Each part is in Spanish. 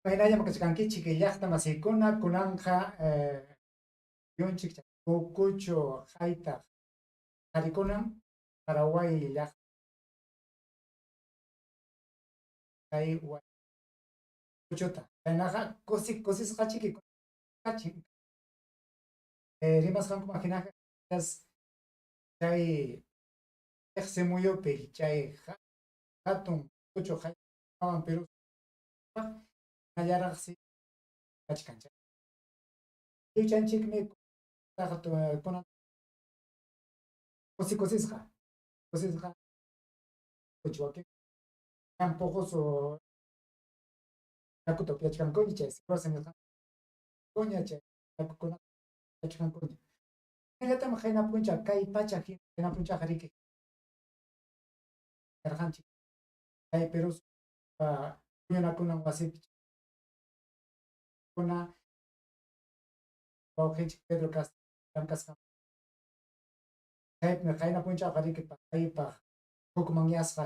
Paynaya makachkankichik llaqta masiykuna kunanqa yunchik Pucucho haytaq qharikunam Paraguay llaqta kay Pucuchuta chaynaqa kusisqachiki kachin rimasqankuman hinaqa chay Eqsimuyupi chay hatun Pucucho haytaq Perú qallaraqsi kachkancha yuchanchikmi kunan kusisqa Puchuwaki tampoco yakuta upyachkankunchik chay Rosa nisqankuña chay yakukuna upyachkankuña illatam qayna puncha kay pacha qayna punchaqa riki karqanchik kay Perú puñunakunan wasipi kuna wawqinchik Pedro Castillo llamkasqa chaypi qayna punchaqa riki paypaq hukman yasqa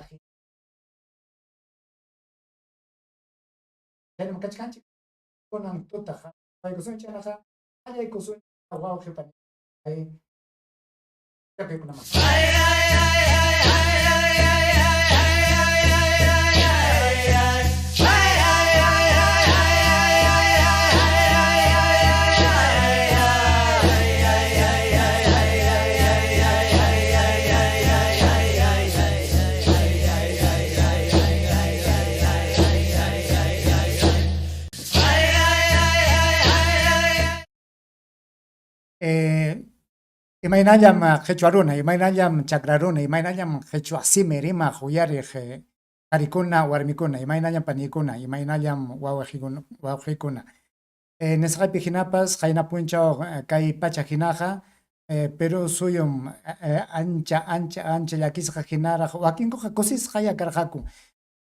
chayman kachkanchik kunan tutaq paykusunchik chaynaqa allaykusunchik wawqipani kay llakiykunaman imaynallam qhichwa runa, imaynallam chakra runa, imaynallam qhichwa simi rimaq uyariq qarikuna, warmikuna, imaynallam paniykuna, imaynallam wawqikuna. Nisqaypi hinapas qayna punchaw kay pacha hinaqa Perú suyum ancha llakisqa hinaraq wakinkuqa kusisqaya karqaku.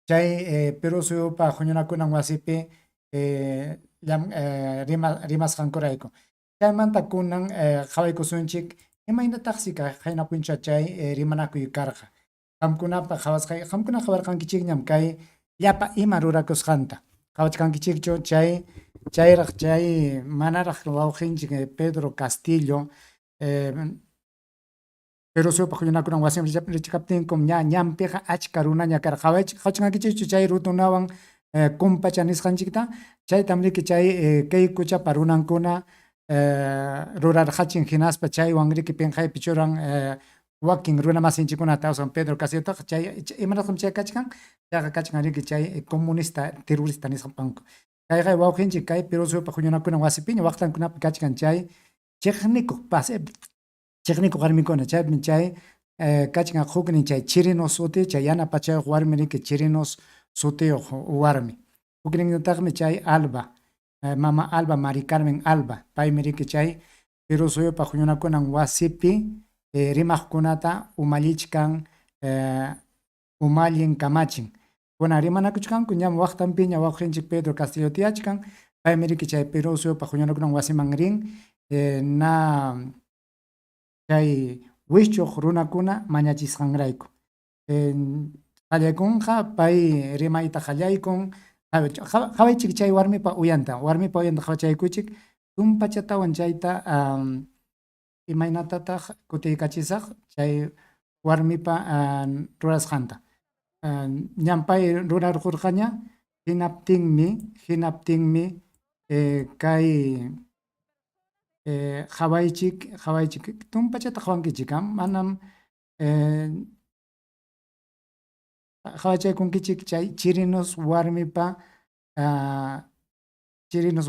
Chay Perú suyupa huñunakunan wasipi rimasqankurayku. Chaymanta kunan qhawaykusunchik imaynataqsi qayna puncha chay rimanakuy karqa. Qamkunapa qamkuna qhawarqankichikñam kay llapa ima rurakusqanta. Qhawachkankichikchu chayraq chay manaraq wawqinchik Pedro Castillo Perú suyupa huñunakunan wasiman richikaptinkum ñampiqa achka runaña karqa. Qhawachkankichikchu chay rutunawan kumpacha nisqanchikta chaytam riki chay kay kuchapa runankuna rurarqachin hinaspa chaywan riki pinqaypi churan wakin runa masinchikkunata awsan Pedro Castillo chay imanaqmi chay kachkan chayqa kachkan riki chay comunista terrorista nisqapanku kayqa wawqinchik kay Perú suyupa huñunakunan wasipiña waqtankunapi kachkan chay chiqnikuq warmikuna chaypi chay kachkan huknin chay Chirinos suti chay yanapachayuq warmi riki Chirinos sutiyuq warmi hukninnataqmi chay Alba Mama Alba Mari Carmen Alba paymi riki chay Perú suyupa huñunakunan wasipi rimaqkunata umallichkan umallin kamachin kuna rimanakuchkanku ñam waqtanpiña wawqinchik Pedro Castillo tiyachkan paymi riki chay Perú suyupa huñunakunan wasiman rin na chay wischuq runakuna mañachisqanrayku qallaykunqa pay rimayta qallaykun qhawaychik chay warmipa uyanta qhawachaykuchik tumpachatawan chayta imaynatataq kutiykachisaq chay warmipa rurasqanta ñam pay rurarqurqaña hinaptinmi kay qhawaychik tumpachata qhawankichik manam qhawachaykunkichik chay Chirinos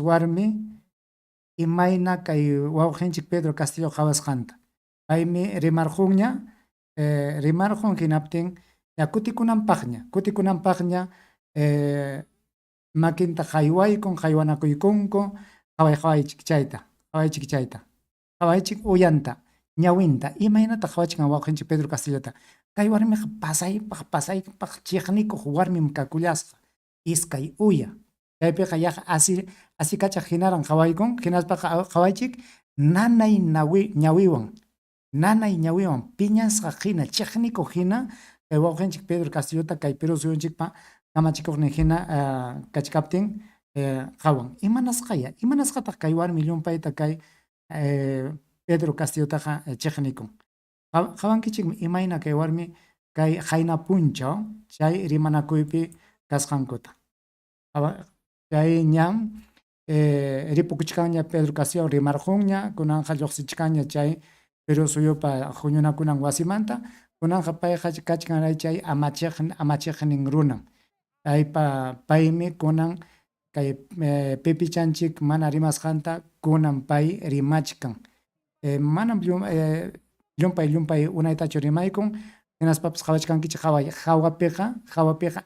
warmi imayna kay wawqinchik Pedro Castillo qhawasqanta paymi rimarqunña rimarqun hinaptin kutikunanpaqña makinta qaywanakuykunku qhawaychik chayta qhawaychik uyanta ñawinta imaynata qhawachkan wawqinchik Pedro Castillota kay warmiqa pasaypaq chiqnikuq warmim kakullasqa iskay uya chaypiqa yaqa asikachaq hinaran qhawaykun hinaspaqa qhawaychik nanay ñawiwan piñasqa hina chiqnikuq hina kay wawqinchik Pedro Castillota kay Perú suyunchikpa kamachikuqnin hina kachkaptin qawan imanasqataq kay warmi llumpayta kay Pedro Castillotaqa chiqnikun qawankichikmi imayna kay warmi kay qayna punchaw chay rimanakuypi kasqankuta chay ñam ripukuchkanña Pedro Castillo rimarqunña kunanqa lluqsichkanña chay Perú suyupa huñunakunan wasimanta kunanqa payqa kachkanray chay amachiqnin runan paymi kunan kay pipichanchik mana rimasqanta kunan pay rimachkan manam llumpay unaytachu rimaykun hinaspapas qhawachkankichik hawapiqa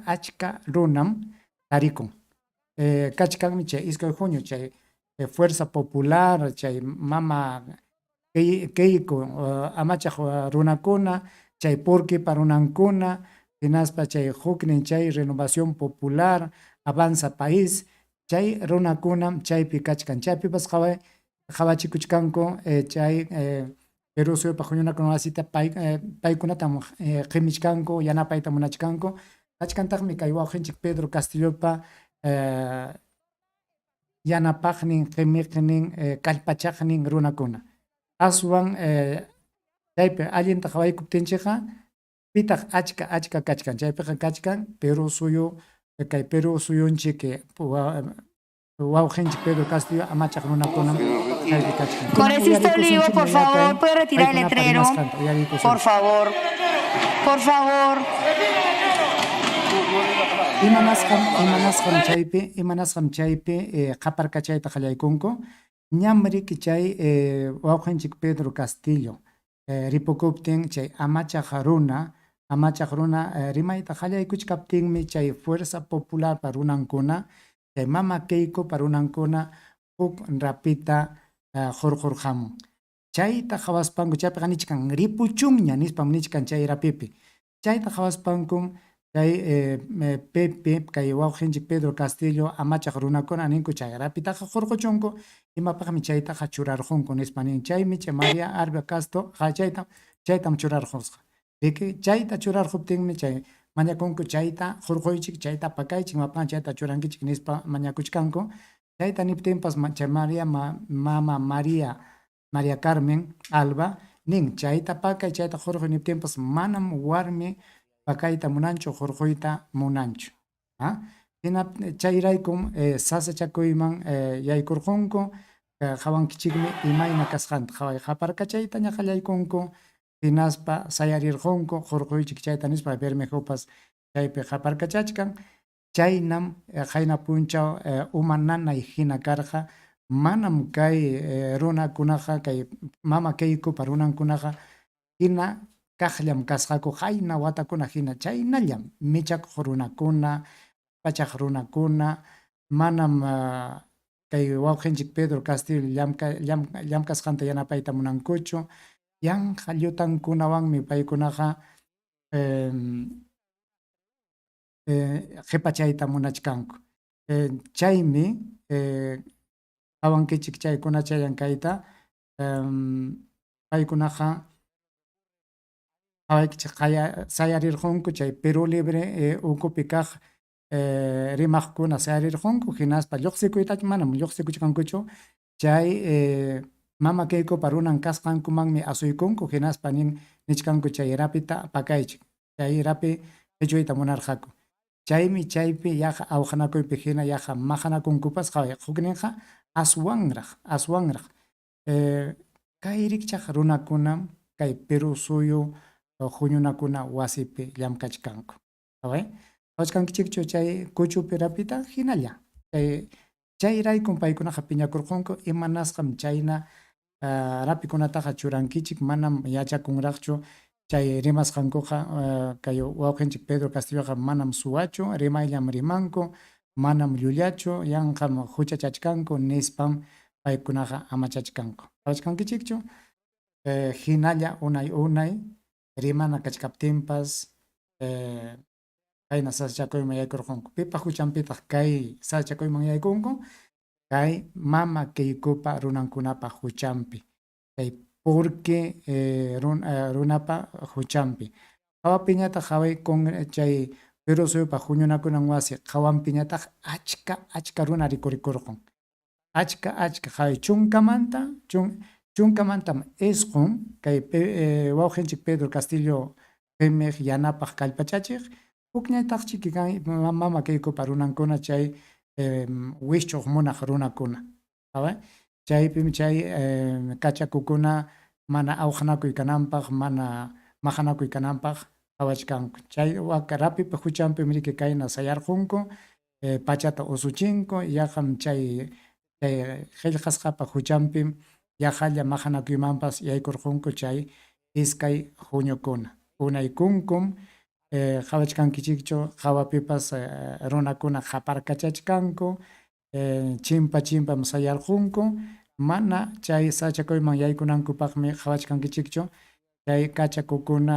achka runam tarikun kachkanmi chay iskay junio chay Fuerza Popular chay mama Keiko amachaq runakuna chay Purquipa runankuna hinaspa chay huknin chay Renovación Popular Avanza País chay runakunam chaypi kachkan chaypipas qhawachikuchkanku chay Perú suyupa huñunakuna wasita paykunatam qhimichkanku yanapayta munachkanku kachkantaqmi kay wawqinchik Pedro Castillopa yanapaqnin qhimiqnin kallpachaqnin runakuna aswan chaypi allinta qawaykuptinchikqa pitaq achka kachkan chaypiqa kachkan Perú suyu kay Perú suyunchik wawqinchik Pedro Castillo amachaq runakunam chaypi kachkan. Congresista Olivo, por favor, puede retirar el letrero. Por favor. Imanasqam chaypi qaparkachayta qallaykunku ñamri chay wawqinchik Pedro Castillo ripukuptin chay amachaq runa rimayta qallaykuchkaptinmi chay Fuerza Popular pa runankuna chay mama Keiko pa runankuna huk rapita hurqurqamun chayta qhawaspanku chaypiqa nichkan ripuchunña nispam nichkan chay rapipi chayta qhawaspankun chay Pepe kay wawqinchik Pedro Castillo amachaq runakuna ninku chay rapitaqa hurquchunku imapaqmi chaytaqa churarqunku nispa nin chaymi chay María Arbia Castro chaytam churarqusqa chayta churarquptinmi chay mañakunku chayta hurquychik chayta pakaychik mapaqan chayta churankichik nispa mañakuchkanku chayta niptinpas chay mama María Carmen Alba nin chayta pakay chayta hurquy niptinpas manam warmi pakayta munanchu hurquyta munanchu chayraykum sasachakuyman yaykurqunku qawankichikmi imayna kasqanta qaparkachaytaña qallaykunku hinaspa sayarirqunku hurquychik chayta nispa Bermejopas chaypi qaparkachachkan chaynam qayna punchaw uma nanay hina karqa manam kay runakunaqa kay mama Keikopa runankunaqa hina kaqllam kasqaku qayna watakuna hina chaynallam michakuq runakuna pachaq runakuna manam kay wawqinchik Pedro Castillo llamkasqanta yanapayta munankuchu yanqa llutankunawanmi paykunaqa qhipachayta munachkanku chaymi qawankichik chaykuna chayan kayta paykunaqa qhawaykichik sayarirqunku chay Perú Libre ukupi kaq rimaqkuna sayarirqunku hinaspa lluqsikuytachu manam lluqsikuchkankuchu chay mama Keikopa runan kasqankumanmi asuykunku hinaspa nichkanku chay rapita pakaychik chay rapi qhichwayta munarqaku chaymi chaypi yaqa awqanakuypi hina yaqa maqanakunkupas hukninqa aswanraq kay rikchaq runakunam kay Perú suyu huñunakuna wasipi llamkachkanku qhawachkankichikchu chay kuchupi rapita hinalla chayraykum paykunaqa piñakurqunku imanasqam chayna rapikunataqa churankichik manam yachakunraqchu chay rimasqankuqa kay wawqinchik Pedro Castilloqa manam suwachu rimayllam rimanku manam llullachu yanqam huchachachkanku nispam paykunaqa amachachkanku qhawachkankichikchu hinalla unay rimana kachkaptinpas kayna sasachakuyman yaykurqunku pipa huchanpitaq kay sasachakuyman yaykunku kay mama Keikopa runankunapa huchanpi kay Purque runapa huchanpi hawapiñataq chay pero suyupa huñunakunan wasi qhawanpiñataq achka runa rikurrikurqun. Achka hay chunkamantam esqun kay wawqinchik Pedro Castillo Pemeq yanapaq kallpachachiq hukñataqchi kan mama kaykupa runankuna chay wischuq munaq runakuna chaypim chay kachakukuna mana awqnakuy kananpaq mana maqanakuy kananpaq qhawachkanku chay waka rapipa huchanpi riki kayna sayarqunku pachata usuchinku yaqam chay qillqasqapa huchanpi yaqalla maqanakuymanpas yaykurqunku chay iskay huñukuna unaykunkum qhawachkankichikchu qhawapipas runakuna qaparkachachkanku chimpa sayarqunku mana chay sachakuyman yaykunankupaqmi qhawachkankichikchu chay kachakukuna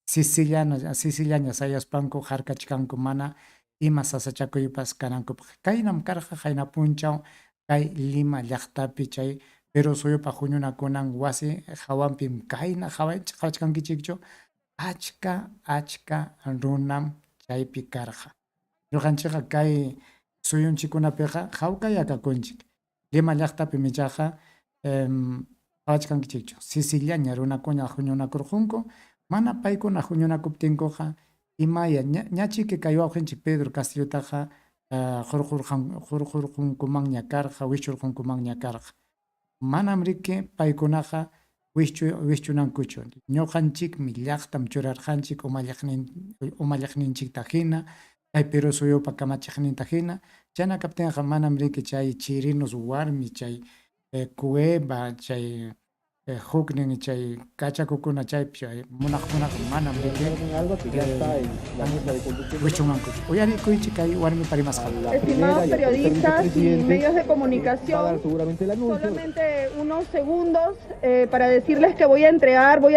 sisillaña sayaspanku harkachkanku mana ima sasachakuypas kanankupaq kaynam karqa qayna punchaw kay Lima llaqtapi chay Pero suyupa huñunakunan wasi hawanpim kayna qhawachkankichikchu achka runam chaypi karqa ñuqanchikqa kay suyunchikunapiqa hawkayakakunchik Lima llaqtapi michaqa qhawachkankichikchu sisillaña runakuna huñunakurqunku mana paykuna huñunakuptinkuqa imaya ñachiki kay wawqinchik Pedro Castillotaqa hurqurqunkumanña karqa wischurqunkumanña karqa manam riki paykunaqa wischunankuchu ñuqanchikmi llaqtam churarqanchik umalliqninchikta hina kay Perú suyupa kamachiqninta hina chayna kaptinqa manam riki chay chirinos warmi chay cueva chay huknin chay kachakukuna chaypi munaqkunaqa manam riki wichunankuchu uyarikuychik kay warmi parimasqa. Estimados periodistas y medios de comunicación, solamente unos segundos para decirles que voy a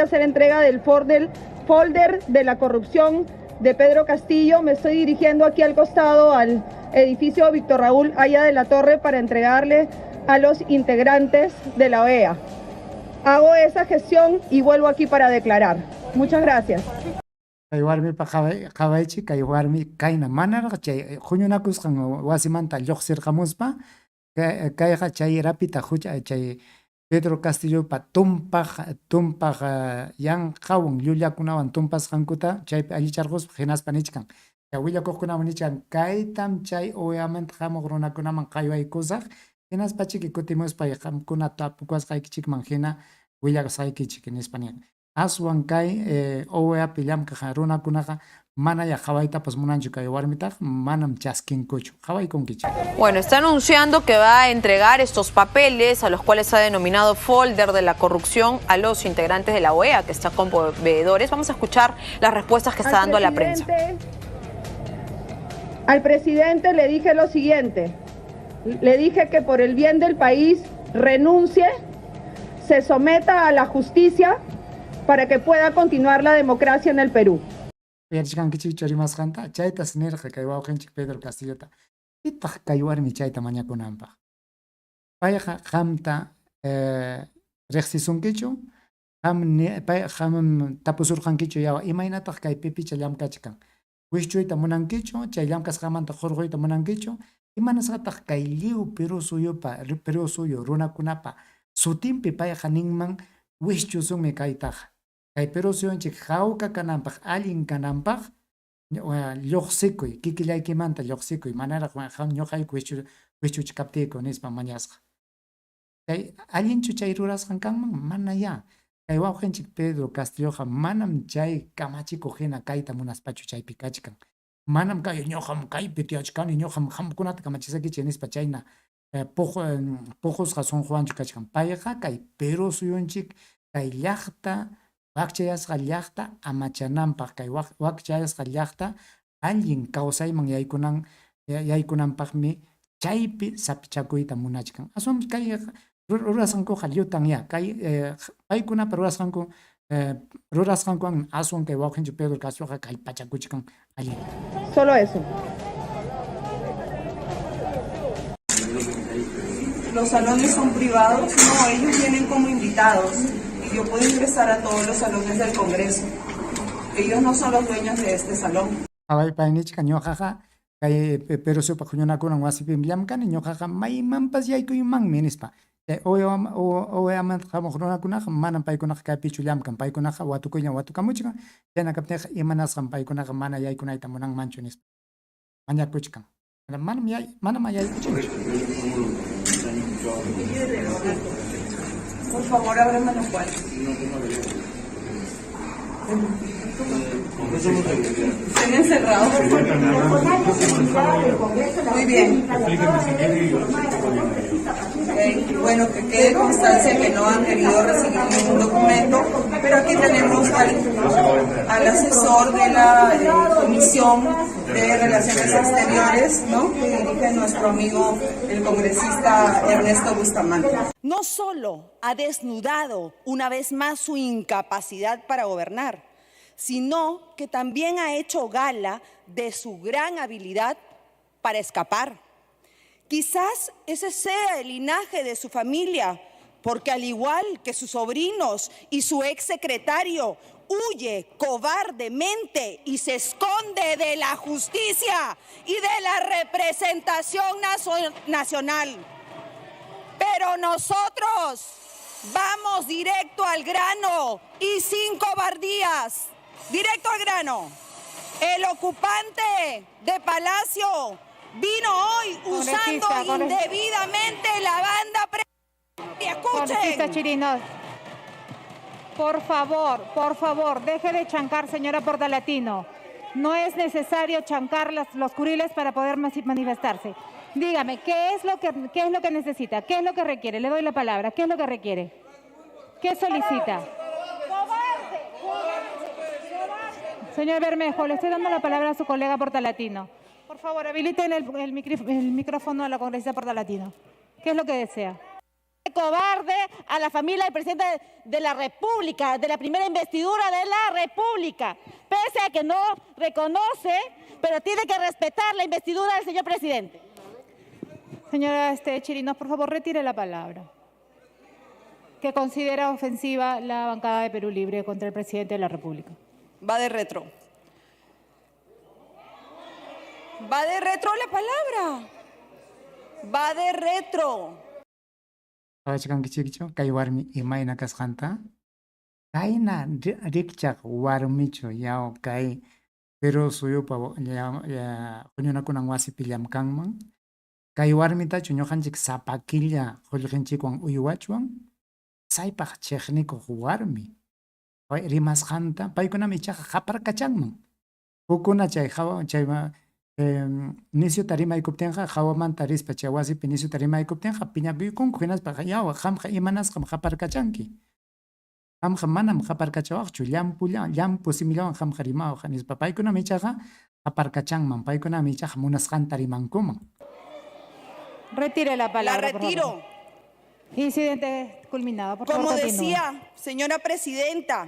hacer entrega del folder de la corrupción de Pedro Castillo. Me estoy dirigiendo aquí al costado al edificio Víctor Raúl Haya de la Torre para entregarle a los integrantes de la OEA. Hago esa gestión y vuelvo aquí para declarar. Muchas gracias. Kay warmi pa qhawaychik kay warmi kayna manarqa chay huñunakusqan wasimanta lluqsirqamuspa kayqa chay rapita chay Pedro Castillo pa tumpaq yanqawan llullakunawan tumpasqankuta chaypi allicharquspa hinaspa nichkan willakuqkunaman nichkan kaytam chay obviamente hamuq runakunaman qaywaykusaq hinaspa chiki kutimuspa qamkuna tapukuasqaykichikman hina willasqaykichik nispa niyan aswan kay OEApi llamkaq runakunaqa manaya qhawaytapas munanchu kay warmitaq manam chaskinkuchu qhawaykunkichik. Bueno, está anunciando que va a entregar estos papeles a los cuales ha denominado folder de la corrupción a los integrantes de la OEA que están con proveedores. Vamos a escuchar las respuestas que está dando la prensa. Al presidente le dije lo siguiente, le dije que por el bien del país renuncie, se someta a la justicia para que pueda continuar la democracia en el Perú. Yarishkankichik rimasqanta chaytas nirqa kay wawqinchik Pedro Castillota pitaq kay warmi chayta mañakunanpaq payqa qamta riqsisunkichu qam tapusurqankichu yawa imaynataq kay pipicha llamkachkan wischuyta munankichu chay llamkasqamanta hurquyta munankichu imanasqataq kay lliw Perú suyu runakunapa sutinpi payqa ninman wischusumi kaytaqa kay Perú suyunchik hawka kananpaq allin kananpaq lluqsikuy kikillaykimanta lluqsikuy manaraq ñuqayku wichuchikaptiyku nispa mañasqa kay allinchu chay rurasqan kanman mana ya kay wawqinchik Pedro Castilloqa manam chay kamachikuq hina kayta munaspachu chaypi kachkan manam kay ñuqam kaypi tiyachkani ñuqam qamkunata kamachisakichik nispa chayna puqusqa sunqwanchu kachkan payqa kay Perú suyunchik kay llaqta wakchayasqa llaqta amachananpaq kay wakchayasqa llaqta allin kawsayman yaykunanpaqmi chaypi sapichakuyta munachkan aswan kay rurasqankuqa llutan ya kay paykunapa rurasqankuwan aswan kay wawqinchik Pedro Castilloqa kallpachakuchkan allin. Solo eso. Los salones son privados, no, ellos vienen como invitados. Yo puedo ingresar a todos los salones del Congreso. Ellos no son los dueños de este salón. Away paynichka ñuqaqa kay Perú supak huñunakunan wasipim llamkani ñuqaqa maymanpas yaykuymanmi nispa. Oweman hamuq runakunaqa manam paykunaqa kaypichu llamkan, paykunaqa watukuylla watukamuchkan, chayna kaptinqa imanasqan paykunaqa mana yaykunayta munanmanchu nispa. Mañakuchkan. Manam yaykuchinchu. Por favor, ábreme los cuartos. Estén encerrados. Muy bien. Bueno, que quede constancia que no han querido recibir ningún documento, pero aquí tenemos al asesor de la Comisión de Relaciones Exteriores, ¿no?, que dirige nuestro amigo el congresista Ernesto Bustamante. No solo ha desnudado una vez más su incapacidad para gobernar, sino que también ha hecho gala de su gran habilidad para escapar. Quizás ese sea el linaje de su familia, porque al igual que sus sobrinos y su exsecretario, huye cobardemente y se esconde de la justicia y de la representación nacional. Pero nosotros vamos directo al grano y sin cobardías. Directo al grano. El ocupante de Palacio vino hoy usando indebidamente la banda Congresista Chirinos, por favor, deje de chancar, señora Portalatino. No es necesario chancar los curiles para poder manifestarse. Dígame, ¿qué es lo que necesita? ¿Qué es lo que requiere? Le doy la palabra. ¿Qué es lo que requiere? ¿Qué solicita? Señor Bermejo, le estoy dando la palabra a su colega Portalatino. Por favor, habiliten el micrófono a la congresista Portalatino. ¿Qué es lo que desea? Cobarde a la familia del presidente de la República, de la primera investidura de la República, pese a que no reconoce, pero tiene que respetar la investidura del señor presidente. Señora Chirinos, por favor, retire la palabra. Que considera ofensiva la bancada de Perú Libre contra el presidente de la República. Va de retro. Va de retro la palabra. Va de retro. Kawachkan kichikicho, kay warmi imayna kasqanta. Kayna rikchaq warmichu yaw kay Perú suyupa huñunakunan wasipi llamkanman. Kay warmitachu ñuqanchik sapakilla qullqinchikwan uywachwan saypaq chiqnikuq warmi. Rimasqanta paykunami ichaqa qaparkachanman. Hukuna chay Nisyu tarimaykuptinqa hawamanta rispa chay wasipi nisyu tarimaykuptinqa piñapuykunku hinaspa yawa qamqa imanasqam qaparkachanki. Qamqa manam qaparkachawaqchu llampu similawan qamqa rimawaq nispa paykunami ichaqa qaparkachanman, paykunami ichaqa munasqanta rimankuman. Retire la palabra. La retiro. Incidente culminado, por favor. Como continúe. decía, señora presidenta,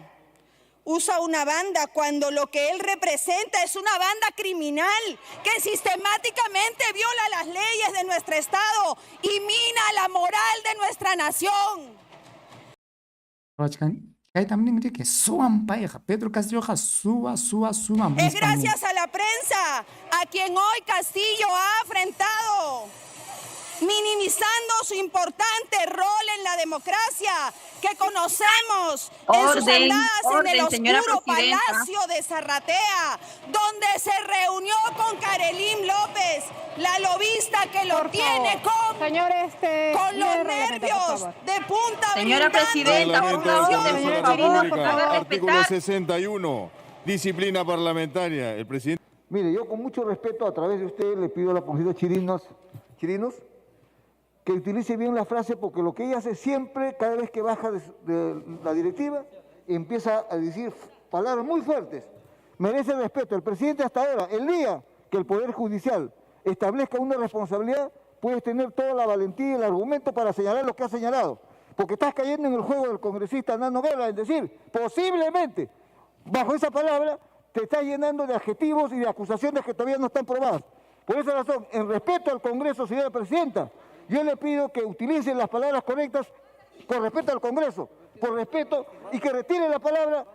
usa una banda cuando lo que él representa es una banda criminal que sistemáticamente viola las leyes de nuestro Estado y mina la moral de nuestra nación. Pedro Castillo suba. Es gracias a la prensa a quien hoy Castillo ha afrentado, minimizando su importante rol en la democracia que conocemos en sus andadas en el oscuro Palacio de Zarratea, donde se reunió con Karelyn López, la lobista que lo tiene con los nervios de punta. Señora presidenta, por favor, artículo 61, disciplina parlamentaria. El presidente. Mire, yo con mucho respeto a través de usted le pido a la congresista Chirinos que utilice bien la frase, porque lo que ella hace siempre, cada vez que baja de la directiva, empieza a decir palabras muy fuertes. Merece respeto. El presidente hasta ahora, el día que el Poder Judicial establezca una responsabilidad, puedes tener toda la valentía y el argumento para señalar lo que ha señalado. Porque estás cayendo en el juego del congresista Nano Guerra, es decir, posiblemente, bajo esa palabra, te estás llenando de adjetivos y de acusaciones que todavía no están probadas. Por esa razón, en respeto al Congreso, señora presidenta, yo le pido que utilicen las palabras correctas con respeto al Congreso, por respeto, y que retire la palabra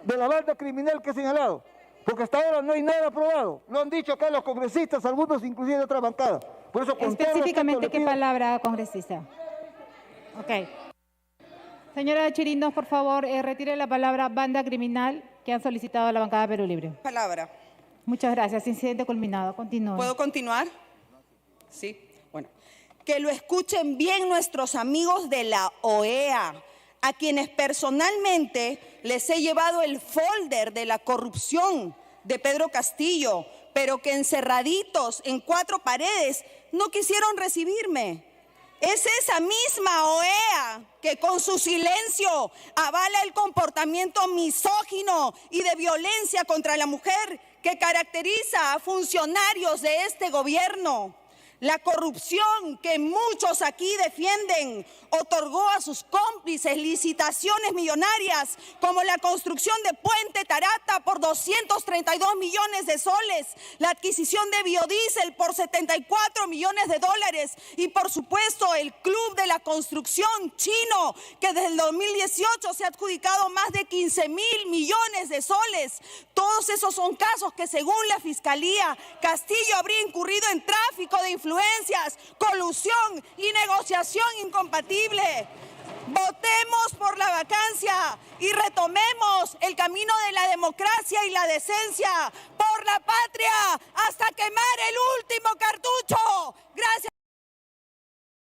de la banda criminal que he señalado. Porque hasta ahora no hay nada aprobado. Lo han dicho acá los congresistas, algunos inclusive de otra bancada. Por eso, con todo Específicamente, respeto, ¿qué le pido- palabra, congresista? Ok. Señora Chirinos, por favor, retire la palabra banda criminal que han solicitado la bancada Perú Libre. Palabra. Muchas gracias. Incidente culminado. Continúe. ¿Puedo continuar? Sí. Bueno. Que lo escuchen bien nuestros amigos de la OEA, a quienes personalmente les he llevado el folder de la corrupción de Pedro Castillo, pero que encerraditos en 4 paredes no quisieron recibirme. Es esa misma OEA que con su silencio avala el comportamiento misógino y de violencia contra la mujer que caracteriza a funcionarios de este gobierno. La corrupción que muchos aquí defienden otorgó a sus cómplices licitaciones millonarias como la construcción de Puente Tarata por 232 millones de soles, la adquisición de biodiesel por 74 millones de dólares y por supuesto el Club de la Construcción chino que desde el 2018 se ha adjudicado más de 15.000 millones de soles. Todos esos son casos que según la Fiscalía Castillo habría incurrido en tráfico de influencias, colusión y negociación incompatible. Votemos por la vacancia y retomemos el camino de la democracia y la decencia por la patria hasta quemar el último cartucho. Gracias.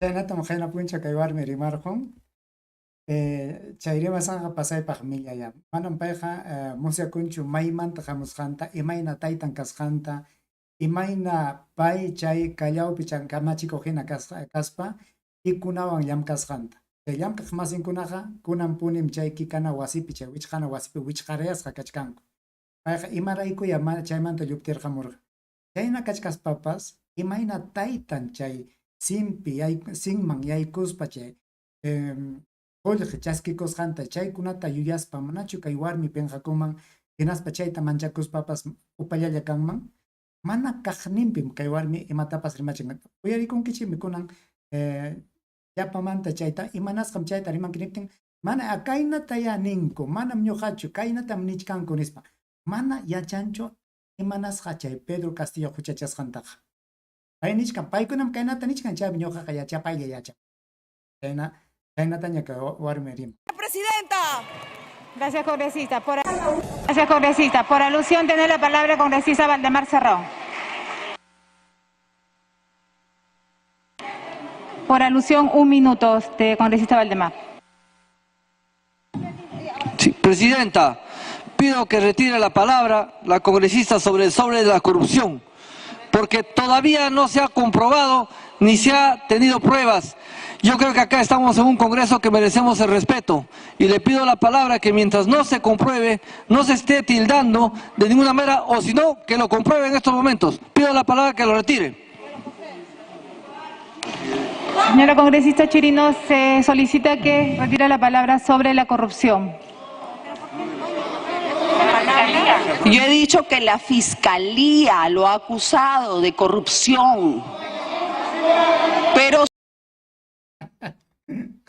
Chaynata mojena puncha kaywarmi rimarqun. Chayrimasanga pasaypaq millaya. Manam payqa musyakunchu maymanta hamusqanta, imayna taytan kasqanta, imayna pay chay kallawpi chankamachikuqhina kaspa, y kunawan llamkasqanta. Chay llamkaq masinkunaqa kunan punim chay kikana wasipi, chay wichqana wasipi wichqarayasqa kachkanku. Payqa imaraykuya chaymanta lluptirqamurqa. Chayna kachkaspapas, imayna taytan chay sinman yaykuspa chay Qulqi chaskikusqanta chaykunata yuyaspa manachu kay warmi penqakuman hinaspa chayta manchakuspapas upallalla kanman mana kaqninpim kay warmi imatapas rimachin uyarikunkichimi kunan llapamanta chayta imanasqam chayta rimankiniptin mana kaynata ya ninku manam ñuqachu kaynatam nichkanku nispa mana yachanchu imanasqa chay Pedro Castillo huchachasqantaqa pay nichkan paykunam kaynata nichkan chaymi ñuqaqa yachapaylla yachan Presidenta. Gracias, congresista. Gracias, congresista. Por alusión, tiene la palabra el congresista Valdemar Cerrón. Por alusión, 1 minuto, congresista Valdemar. Sí, presidenta, pido que retire la palabra la congresista sobre el sobre de la corrupción, porque todavía no se ha comprobado ni se ha tenido pruebas. Yo creo que acá estamos en un Congreso que merecemos el respeto y le pido la palabra que mientras no se compruebe, no se esté tildando de ninguna manera, o si no, que lo compruebe en estos momentos. Pido la palabra que lo retire. Señora congresista Chirinos, se solicita que retire la palabra sobre la corrupción. Yo he dicho que la Fiscalía lo ha acusado de corrupción, pero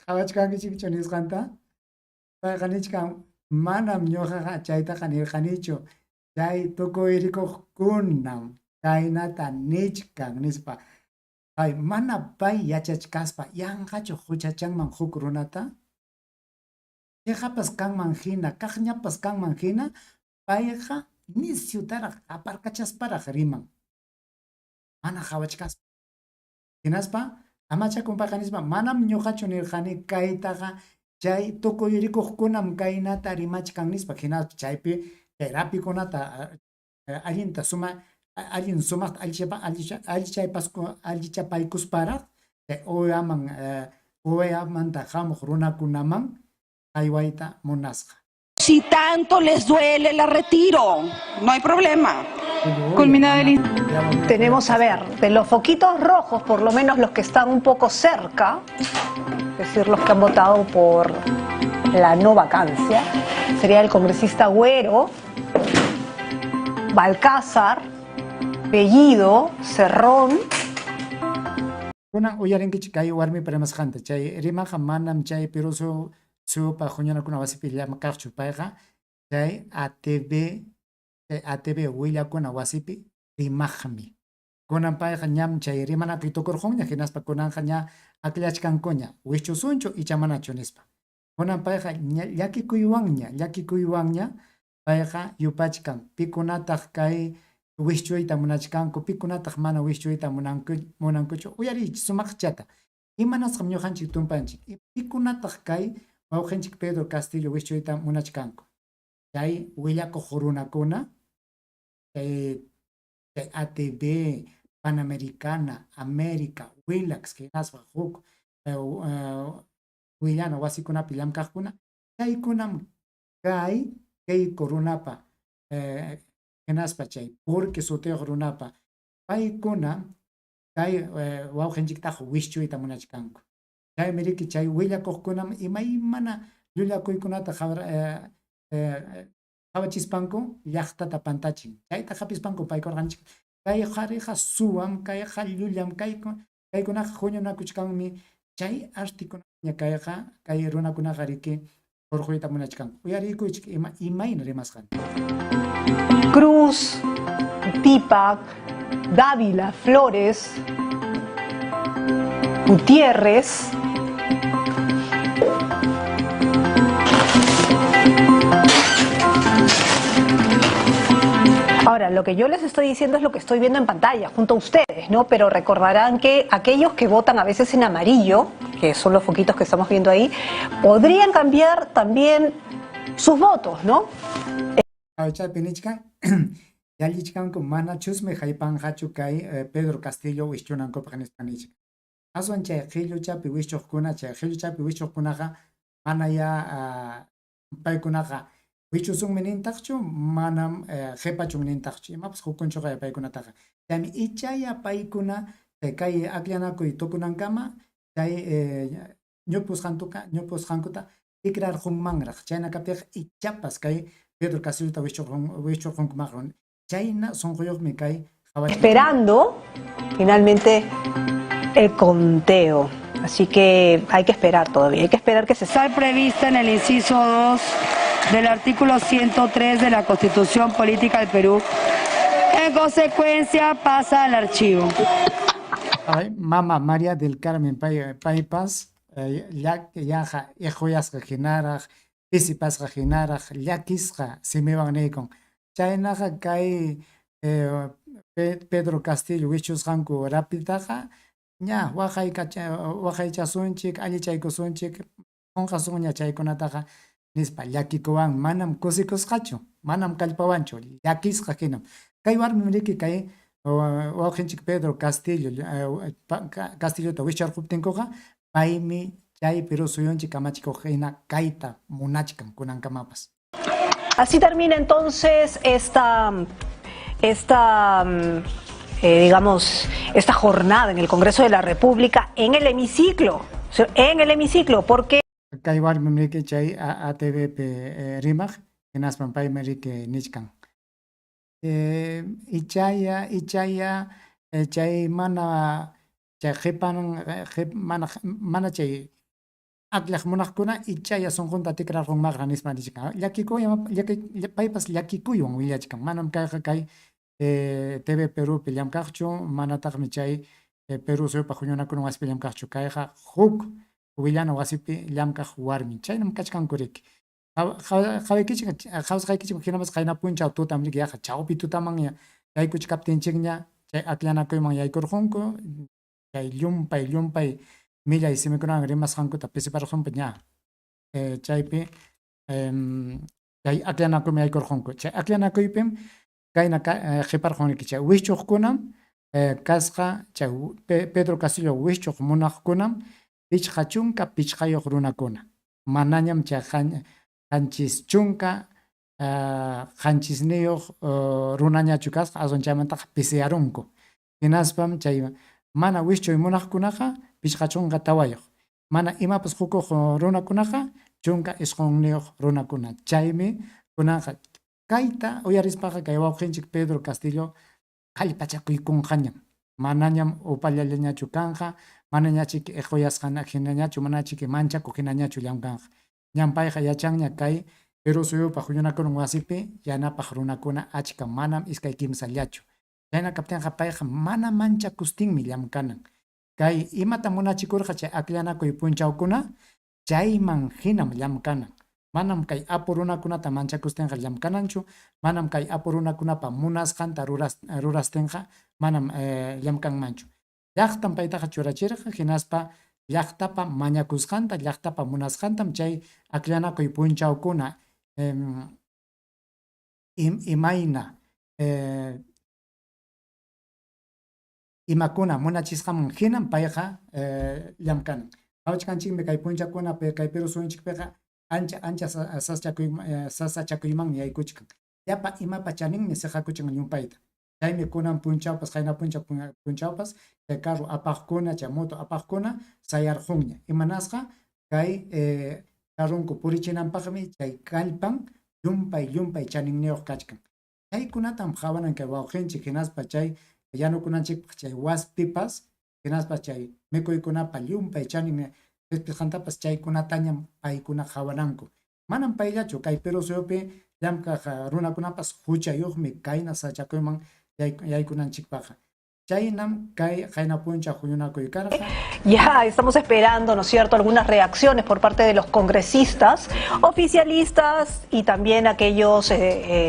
Qhawachkankichikchu nisqanta payqa nichkan manam ñuqaqa chaytaqa nirqanichu chay tukuyrikuqkunam kaynata nichkan nispa hay mana pay yachachkaspa yanqachu huchachanman huk runata Yehapas kanman hina kaqñapas kanman hina payqa nisyutaraq aparkachasparaq riman mana qhawachkaspa hinaspa amachakunpaqa nispa manam ñuqachu nirqani kaytaqa chay tukuyrikuqkunam kaynata rimachkan nispa hinaspa chaypi terapikunata allinta allin sumaqta allichapaykusparaq OEAmanta hamuq runakunaman aywayta munasqa. si tanto les duele, la retiro. No hay problema. Culminado el... Tenemos, a ver, de los foquitos rojos, por lo menos los que están un poco cerca, es decir, los que han votado por la no vacancia, sería el congresista Güero, Balcázar, Bellido, Cerrón. Kuna uyarinkichik kay warmi premasqanta chay rimaqa manam chay pero su pa juñanakuna wasipi llamakaqchu payqa chay ATV ATV willakuna wasipi rimaqmi. Kunanpayqa ñam chay rimanapi tukurqunña hinaspa kunanqa ña akllachkankuña wichusunchu icha manachu nispa. Kunanpayqa llakikuywanña payqa yupachkan pikunataq kay wischuyta munachkanku pikunataq mana wischuyta munankuchu uyariychik sumaqchata. Imanasqam ñuqanchik tumpanchik pikunataq kay wawqinchik Pedro Castillo wischuyta munachkanku. Chay willakuq runakuna chay ATV, Panamericana, América, Willax, que naspa huk willana wasikunapi llamkaqkuna chaykunam kay runapa hinaspa chay porque sutiq runapa paykuna kay wawqinchiktaqa wischuyta munachkanku. Chaymi riki chay willakuqkunam imaymana llullakuykunata qhawachispanku llaqtata pantachin. Chayta qapispanku paykurqanchik kay qhariqa suwam, kay llullam, kaykunaqa huñunakuchkanmi chay artikunaña kay runakunaqa riki urquyta munachkanku. Uyarikuychik imayna rimasqan. Cruz, Tipac, Dávila, Flores, Gutiérrez. Ahora, lo que yo les estoy diciendo es lo que estoy viendo en pantalla, junto a ustedes, ¿no? Pero recordarán que aquellos que votan a veces en amarillo, que son los foquitos que estamos viendo ahí, podrían cambiar también sus votos, ¿no? Yallichkanku mana chusme haypanqachu kay Pedro Castillo wischunankupas nisqanichik. Aswan chay qhilluchapi wichuqkuna, chay qhilluchapi wichuqkunaqa mana ya paykunaqa wichusunmi nintaqchu manam qhipachun nintaqchu imapas hukunchuqa paykunataqa. Chaymi ichaya paykuna kay akllanakuy tukunankama chay ñupusqankuta tikrarqunmanraq. Chayna kaptiqa ichapas kay Pedro Castillo wichuqunkumaq. Chayna sunquyuqmi kay esperando finalmente el conteo. Así que hay que esperar todavía, hay que esperar que se... Está prevista en el inciso 2 del artículo 103 de la Constitución Política del Perú. En consecuencia, pasa al archivo. Mama María del Carmen Paypas, yaja ejoyasqa hinaraq, pisipasqa hinaraq, llakisqa simiwan niykun. Chaynaqa kay Pedro Castillo wichusqanku rapitaqa ña waqaychasunchik, allichaykusunchik, qunqasunña chaykunataqa nispa llakikuwan manam kusikusqachu, manam kallpawanchu, llakisqa hinam. Kay warmi riki kay wawqinchik Pedro Castillota wicharquptinkuqa paymi chay Perú suyunchik kamachikuq hina kayta munachkan kunankamapas. Así termina entonces digamos, esta jornada en el Congreso de la República en el hemiciclo, porque... Kay warmi riki chay ATVP rimaq hinaspan paymi riki nichkan. Ichaya chay mana chay mana chay akllaq munaqkuna ichaya sunqunta tikrarqunmaqqa nispa nichkan. Paypas llakikuywan willachkan. Manam kayqa kay TV Perupi llamkaqchu, manataqmi chay Perú suyupa huñunakuna wasipi llamkaqchu. Kayqa huk willana wasipi llamkaq warmi. Chaynam kachkanku riki. Qhawsqaykichik hinapas qayna punchaw tutam riki yaqa chawpi tutaman yaykuchikaptinchikña chay aklanakuyman yaykurqunku, chay llumpay millay simikunawan rimasqankuta pisiparqunpi ña chaypi chay aklanakuyman yaykurqunku. Chay aklanakuypim kayna qhiparqun riki chay wichuqkunam kasqa chay Pedro Castillo wichuq munaqkunam pichqa chunka pichqayuq runakuna. Manañam chay qanchis chunka qanchisniyuq runañachu kasqa aswan chaymantaqa pisiyarunku. Hinaspam chay mana wichuy munaqkunaqa pichqa chunka tawayuq. Mana imapas hukuq runakunaqa chunka isqunniyuq runakuna. Chaymi kunaqa kayta uyarispaqa kay wawqinchik Pedro Castillo qhallpachakuykunqañam. Manañam upallallañachu kanqa, manañachik equyasqana hinañachu, manachik manchakuq hinañachu llamkanqa. Ñam payqa yachanña kay pero suyo pajuyunakuna wasipi yana pajarunakuna achka manam iskay kimsallachu. Chayna kaptinqa payqa mana manchakustinmi llamkanan. Kay imata munachikurqa chay akllanakuy punchawkuna chayman hinam llamkanan. Manam kay apurunakunata manchakustinqa llamkananchu, manam kay apurunakunapa munasqanta rurastinqa manam llamkanmanchu. Llaqtan paytaqa churachirqa hinaspa llaqtapa mañakusqanta, llaqtapa munasqantam chay akllanakuy punchawkuna imayna imakuna munachisqaman hinam payqa llamkanan. Awchkanchikmi kay punchakunapi kay Perú suyunchikpiqa ancha sasachakuymanmi yaykuchkan. Llapa imapa chaninmi siqakuchan llumpayta. Chaymi kunan punchawpas, qayna punchawpas, chay carro apaqkuna, chay moto apaqkuna sayarqunña. Imanasqa kay carronku purichinanpaqmi chay kallpan llumpay chaninniyuq kachkan. Chaykunatam hawanan kay wawqinchik hinaspa chay yanukunanchikpaq chay waspipas, hinaspa chay mikuykunapa llumpay chanin pisqantapas chaykunatañam paykuna hawananku. Manam payllachu kay Perú suyupi llamkaq runakunapas huchayuqmi kayna sachakuyman yaykunanchikpaqa. Chaynam kay qayna puncha huyunakuy karqa. Ya estamos esperando, ¿no es cierto?, algunas reacciones por parte de los congresistas, oficialistas y también aquellos,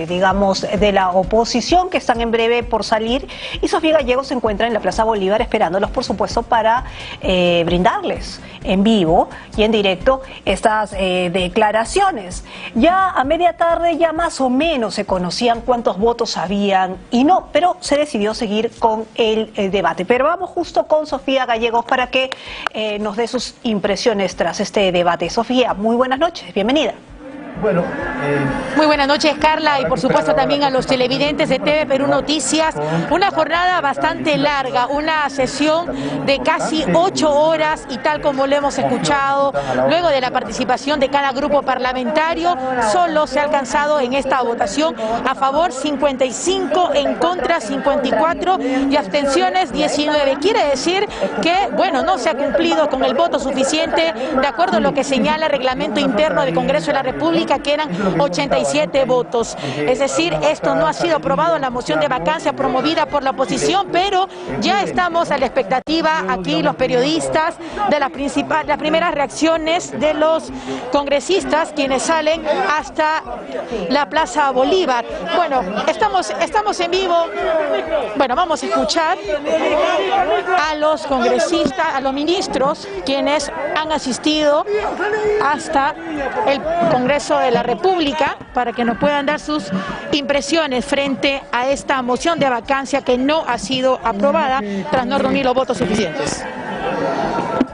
digamos, de la oposición que están en breve por salir. Y Sofía Gallego se encuentra en la Plaza Bolívar esperándolos, por supuesto, para brindarles en vivo y en directo estas declaraciones. Ya a media tarde ya más o menos se conocían cuántos votos habían y no, pero se decidió seguir con el debate. Pero vamos justo con Sofía Gallegos para que nos dé sus impresiones tras este debate. Sofía, muy buenas noches, bienvenida. Bueno, muy buenas noches, Carla, y por supuesto también a los televidentes de TV Perú Noticias. Una jornada bastante larga, una sesión de casi 8 horas y tal como lo hemos escuchado, luego de la participación de cada grupo parlamentario, solo se ha alcanzado en esta votación a favor 55, en contra 54 y abstenciones 19. Quiere decir que, bueno, no se ha cumplido con el voto suficiente de acuerdo a lo que señala el reglamento interno del Congreso de la República, que eran 87 votos. Es decir, esto no ha sido aprobado en la moción de vacancia promovida por la oposición, pero ya estamos a la expectativa aquí los periodistas de las primeras reacciones de los congresistas quienes salen hasta la Plaza Bolívar. Bueno, estamos en vivo. Bueno, vamos a escuchar a los congresistas, a los ministros quienes han asistido hasta el Congreso de la República para que nos puedan dar sus impresiones frente a esta moción de vacancia que no ha sido aprobada tras no reunir los votos suficientes.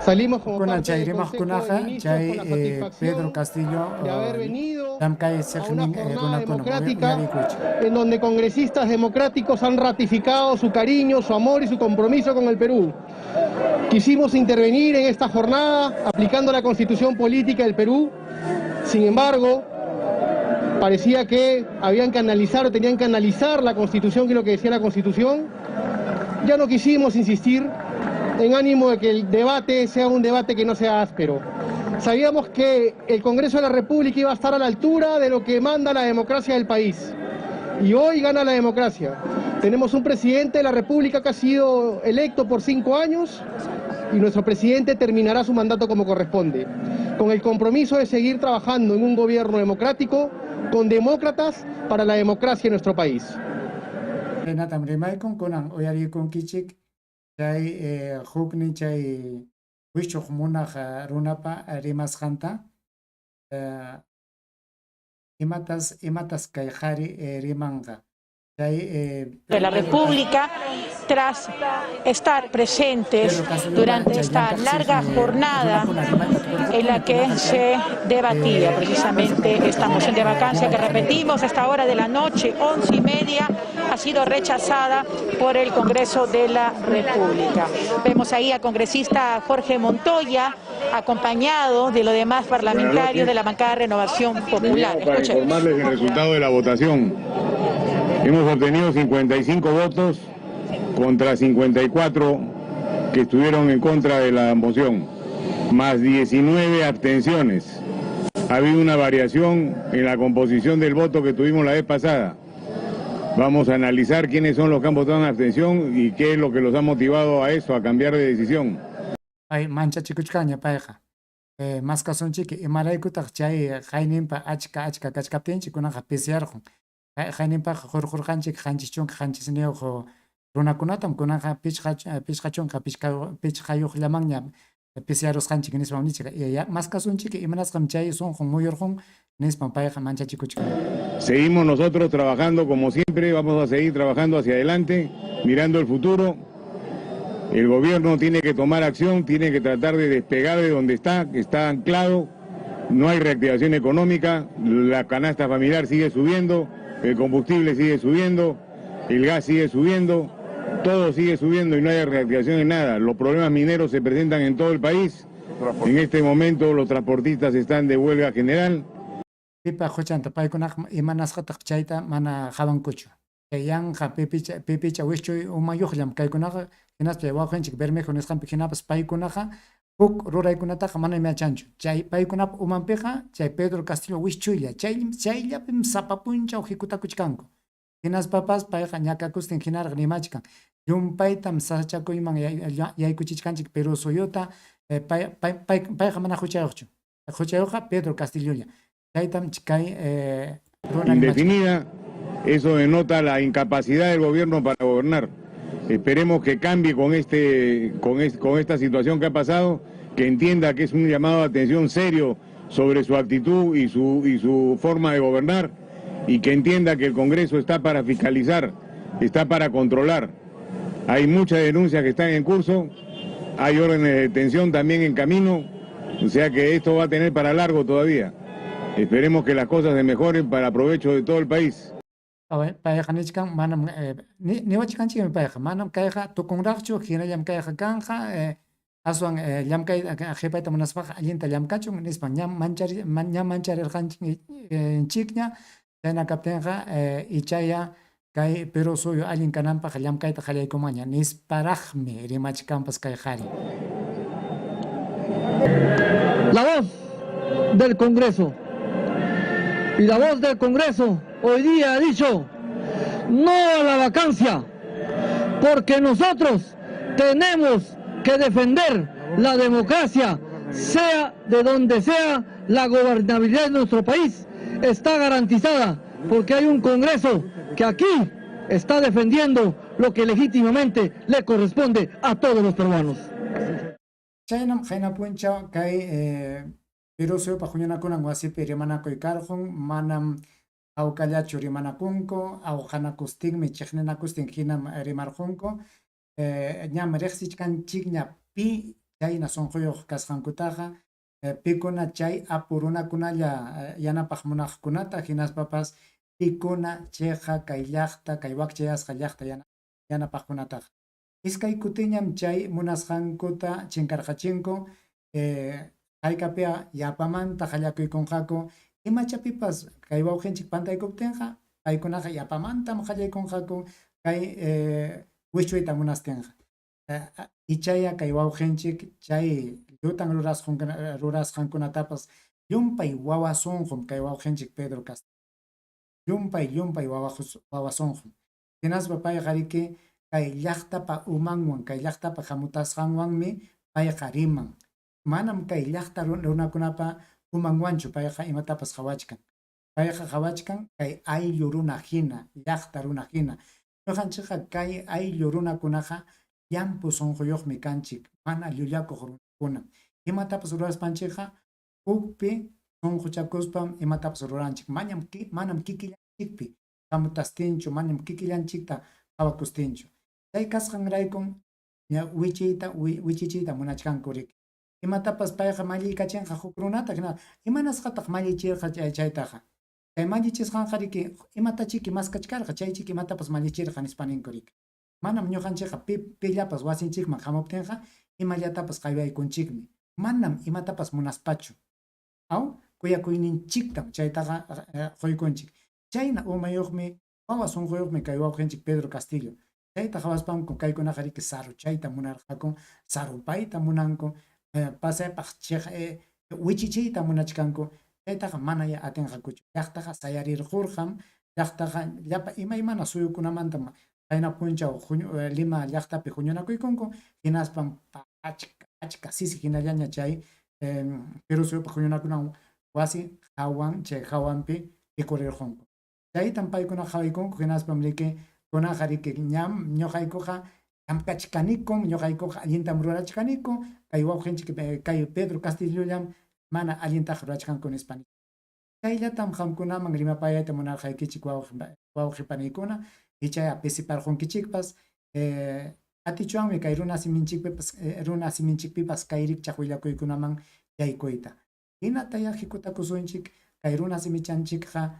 Salimos como parte del Consejo de Ministros con la satisfacción Pedro Castillo de haber venido a una jornada democrática en donde congresistas democráticos han ratificado su cariño, su amor y su compromiso con el Perú. Quisimos intervenir en esta jornada aplicando la Constitución Política del Perú. Sin embargo, parecía que habían que analizar o tenían que analizar la Constitución, que es lo que decía la Constitución. Ya no quisimos insistir en ánimo de que el debate sea un debate que no sea áspero. Sabíamos que el Congreso de la República iba a estar a la altura de lo que manda la democracia del país. Y hoy gana la democracia. Tenemos un presidente de la República que ha sido electo por 5 años y nuestro presidente terminará su mandato como corresponde, con el compromiso de seguir trabajando en un gobierno democrático, con demócratas para la democracia en nuestro país. Chay hukni chay wishuq munaq runapa rimasqanta imatas kay qhari rimanqa. De la República, tras estar presentes durante esta larga jornada en la que se debatía precisamente esta moción de vacancia que, repetimos, a esta hora de la noche, 11:30, ha sido rechazada por el Congreso de la República. Vemos ahí al congresista Jorge Montoya, acompañado de los demás parlamentarios de la bancada de Renovación Popular. Para informarles el resultado de la votación. Hemos obtenido 55 votos contra 54 que estuvieron en contra de la moción, más 19 abstenciones. ha habido una variación en la composición del voto que tuvimos la vez pasada. Vamos a analizar quiénes son los que han votado en abstención y qué es lo que los ha motivado a eso, a cambiar de decisión. Ay, mancha chikuchkaña paeja. Más casonchiki, y maraikuta chay, jainimpa, achka kachkaptenchi, kunaja pesiarjo. Jainimpa, jorjanchik, janchichon, janchisneo, runakunatam, kunaja pichachon, pichayuj lamagna, pesiaros janchik, nisma nichika. Y más casonchiki, y manas chay son muyorjon, nisma paeja, mancha chikuchkaña. Seguimos nosotros trabajando como siempre, vamos a seguir trabajando hacia adelante, mirando el futuro. El gobierno tiene que tomar acción, tiene que tratar de despegar de donde está, que está anclado. No hay reactivación económica, la canasta familiar sigue subiendo, el combustible sigue subiendo, el gas sigue subiendo, todo sigue subiendo y no hay reactivación en nada. Los problemas mineros se presentan en todo el país. En este momento los transportistas están de huelga general. Pipa jochanta paykunaq imanasqataq chayta mana hawankuchu. Yanja pipicha wischuy umayuqllam kaykunaqa hinaspa waqanchik Bermejo nisqanpi hinapas paykunaqa huk ruraykunataqa mana imachanchu. Chay paykunapa umanpiqa chay Pedro Castillo wischuylla chayllapim sapapunchaw hikutakuchkanku. Hinaspapas payqa ñakakustin hinarqa nimachkan. Yumpaytam sachakuyman yaykuchichkanchik Perú suyuta payqa mana huchayuqchu. Huchayuqqa Pedro Castillolla. Indefinida, eso denota la incapacidad del gobierno para gobernar. Esperemos que cambie con esta situación que ha pasado, que entienda que es un llamado de atención serio sobre su actitud y su forma de gobernar, y que entienda que el Congreso está para fiscalizar, está para controlar. Hay muchas denuncias que están en curso, hay órdenes de detención también en camino, o sea que esto va a tener para largo todavía. Esperemos que las cosas se mejoren para provecho de todo el país. Payajanechkan manam niwachkanchik payaja manam kayja tukunraqchu hinallam kayja kanja aswan llamkay qhipayta munaspaqa allinta llamkachun nispa ñam mancharirqanchik chikña chayna kaptinqa ichaya kay Perú suyo allin kananpaq llamkayta qallaykumaña nisparaqmi rimachkanpas kay qhari. La voz del Congreso. Y la voz del Congreso hoy día ha dicho no a la vacancia, porque nosotros tenemos que defender la democracia, sea de donde sea. La gobernabilidad de nuestro país está garantizada porque hay un Congreso que aquí está defendiendo lo que legítimamente le corresponde a todos los peruanos. Chaynam puncha kay Perú suyo pajuñanakunan wasipi rimanakuy karqun manam awkallachu rimanakunku awqanakustinmi chiqninakustin hinam rimarqunku ñam riqsichkanchikña pi chayna sunquyuq kasqankutaqa pikuna chay apurunakunalla yanapaq munaqkunata hinaspapas pikuna chayqa kay llaqta kay wakchayasqa llaqta yanapaqkunataqa iskay kutiñam chay munasqankuta chinkarqachinku Haykapia yapamanta qallaykunqaku imachapipas kay wawqinchik pantaykuptinqa paykunaqa yapamantam qallaykunqaku kay wichuyta munastinqa ichaya kay wawqinchik chay llutan rurasqankunatapas llumpay wawasunqum kay wawqinchik Pedro Castillo llumpay wawasunqum hinaspa payqa riki kay llaqtapa umanwan kay llaqtapa hamutasqanwanmi payqa riman manam kay llaqta runakunapa umanwanchu payqa imatapas qhawachkan payqa qhawachkan kay ayllu runa hina llaqta runa hina ñuqanchikqa kay ayllu runakunaqa llampu sunquyuqmi kanchik mana llullakuq runakuna imatapas ruraspanchikqa hukpi sunquchakuspam imatapas ruranchik manam kikillanchikpi hamutastinchu manam kikillanchikta qhawakustinchu chay kasqanraykun wichichiyta munachkanku riki imatapas payqa malliykachinqa huk runata hina imanasqataq mallichirqa chaytaqa chay mallichisqanqa riki imatachiki maskachkarqa chaychiki imatapas mallichirqa nispa ninku riki manam ñuqanchikqa pillapas wasinchikman hamuptinqa imallatapas qaywaykunchikmi manam imatapas munaspachu aw kuyakuyninchiktam chaytaqa quykunchik chayna umayuqmi wawa sunquyuqmi kay wawqinchik Pedro Castillo chayta hawaspanku kaykunaqa riki saruchayta munarqaku sarupayta munanku pasaypaq wichichiyta munachkanku chaytaqa mana ya atinqakuchu llaqtaqa sayarirqurqam llaqtaqa llapa imaymana suyukunamanta qayna punchaw Lima llaqtapi huñunakuykunku hinaspam achka sisi hinallaña chay Perú suyupa huñunakunan wasi hawanpi ikurirqunku chaytan paykuna hawaykunku hinaspam riki kunaqa riki ñuqaykuqa llampachkanikun ñuqaykuqa allintam rurachkaniku kay wawqinchik kay Pedro Castillollam mana allintaqa rurachkanku nispani chayllatam qamkunaman rimapayayta munarqaykichik wawqipaniykuna y chay apisiparqunkichikpas atichuwanmi kay runa siminchikpipas kay rikchaq willakuykunaman yaykuyta hinata yaqikutakusunchik kay runa simichanchikqa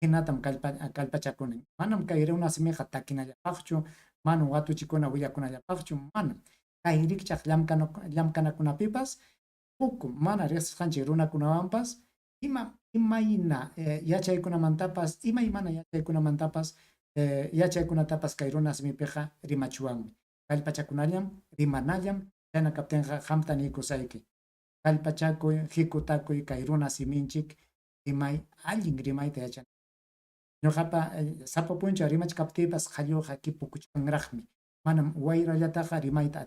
hinatam kallpachakunin manam kay runa simiqa takinallapaqchu manam watuchikuna willakunallapaqchu manam kay rikchaq llamkanakunapipas puku mana riqsisqanchik runakunawanpas imayna yachaykunamantapas imaymana yachaykunamantapas yachaykunatapas kay runa simipiqa rimachuwanmi kallpachakunallam rimanallam chayna kaptinqa qamta nikusayki kallpachakuy hikutakuy kay runa siminchik rimay allin rimayta yachan ñuqapa sapa puncha rimachkaptipas qalluqa kipukuchkanraqmi manam wayrallataqa rimayta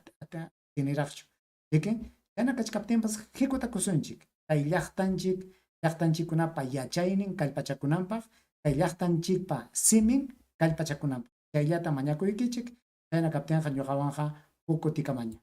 tiniraqchu lekin chayna kachkaptinpas hikutakusunchik kay llaqtanchikkunapa yachaynin kallpachakunanpaq kay llaqtanchikpa simin kallpachakunanpaq chayllata mañakuykichik chayna kaptinqa ñuqawanqa pukutikamaña.